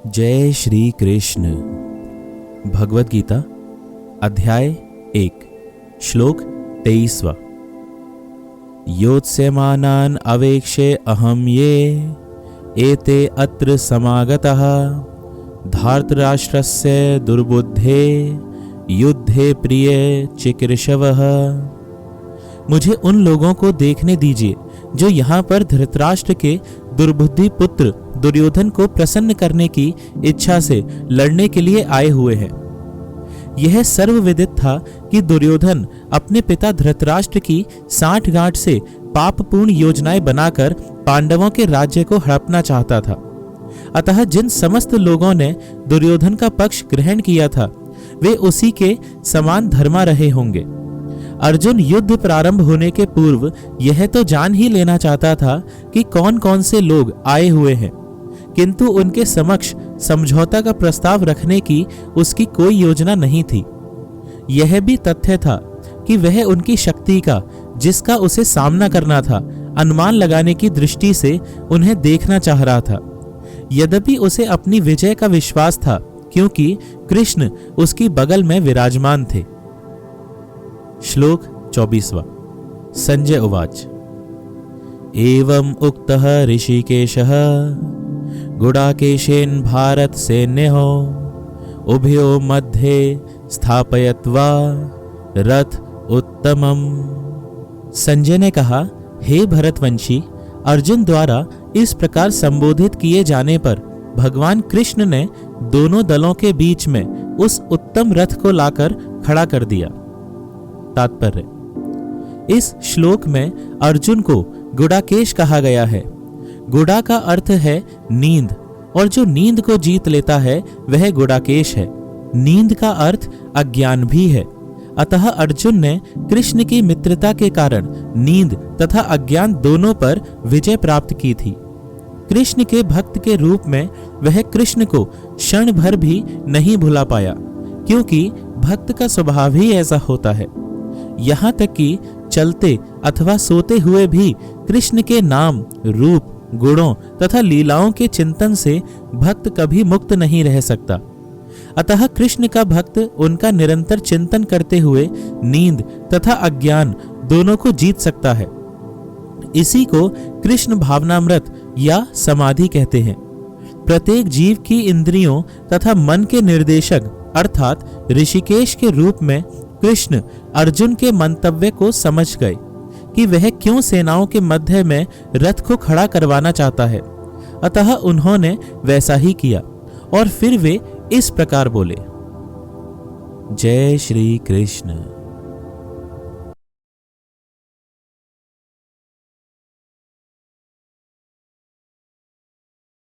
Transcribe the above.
जय श्री कृष्ण। भगवद गीता अध्याय 1 श्लोक 23वां। योत्स्यमानान् अवेक्षे अहं ये एते अत्र समागतः धार्तराष्ट्रस्य दुर्बुद्धे युद्धे प्रिय चिकीर्षवः। मुझे उन लोगों को देखने दीजिए जो यहाँ पर धृतराष्ट्र के दुर्बुद्धि पुत्र दुर्योधन को प्रसन्न करने की इच्छा से लड़ने के लिए आए हुए हैं। यह सर्वविदित था कि दुर्योधन अपने पिता धृतराष्ट्र की साठगांठ से पापपूर्ण योजनाएं बनाकर पांडवों के राज्य को हड़पना चाहता था। अतः जिन समस्त लोगों ने दुर्योधन का पक्ष ग्रहण किया था वे उसी के समान धर्मा रहे होंगे। अर्जुन युद्ध प्रारंभ होने के पूर्व यह तो जान ही लेना चाहता था कि कौन कौन से लोग आए हुए हैं, किंतु उनके समक्ष समझौता का प्रस्ताव रखने की उसकी कोई योजना नहीं थी। यह भी तथ्य था कि वह उनकी शक्ति का, जिसका उसे सामना करना था, अनुमान लगाने की दृष्टि से उन्हें देखना चाह रहा था। यद्यपि उसे अपनी विजय का विश्वास था, क्योंकि कृष्ण उसकी बगल में विराजमान थे। श्लोक 24वां। संजय उवाच एवं उक्तः ऋषिकेशः गुडाकेशेन भारत सैन्यो उभयो मध्ये स्थापयत्वा रथ उत्तमम्। संजय ने कहा, हे भरतवंशी, अर्जुन द्वारा इस प्रकार संबोधित किए जाने पर भगवान कृष्ण ने दोनों दलों के बीच में उस उत्तम रथ को लाकर खड़ा कर दिया। तात्पर्य: इस श्लोक में अर्जुन को गुडाकेश कहा गया है। गुडा का अर्थ है नींद, और जो नींद को जीत लेता है वह गुडाकेश है। नींद का अर्थ अज्ञान भी है। अतः अर्जुन ने कृष्ण की मित्रता के कारण नींद तथा अज्ञान दोनों पर विजय प्राप्त की थी। कृष्ण के भक्त के रूप में वह कृष्ण को क्षण भर भी नहीं भुला पाया, क्योंकि भक्त का स्वभाव ही ऐसा होता है। यहाँ तक कि चलते अथवा सोते हुए भी कृष्ण के नाम, रूप, गुणों तथा लीलाओं के चिंतन से भक्त कभी मुक्त नहीं रह सकता। अतः कृष्ण का भक्त उनका निरंतर चिंतन करते हुए नींद तथा अज्ञान दोनों को जीत सकता है। इसी को कृष्ण भावनामृत या समाधि कहते हैं। प्रत्येक जीव की इंद्रियों तथा मन के निर्देशक अर्थात ऋषिकेश के रूप में कृष्ण अर्जुन के मंतव्य को समझ गए कि वह क्यों सेनाओं के मध्य में रथ को खड़ा करवाना चाहता है। अतः उन्होंने वैसा ही किया और फिर वे इस प्रकार बोले, जय श्री कृष्ण।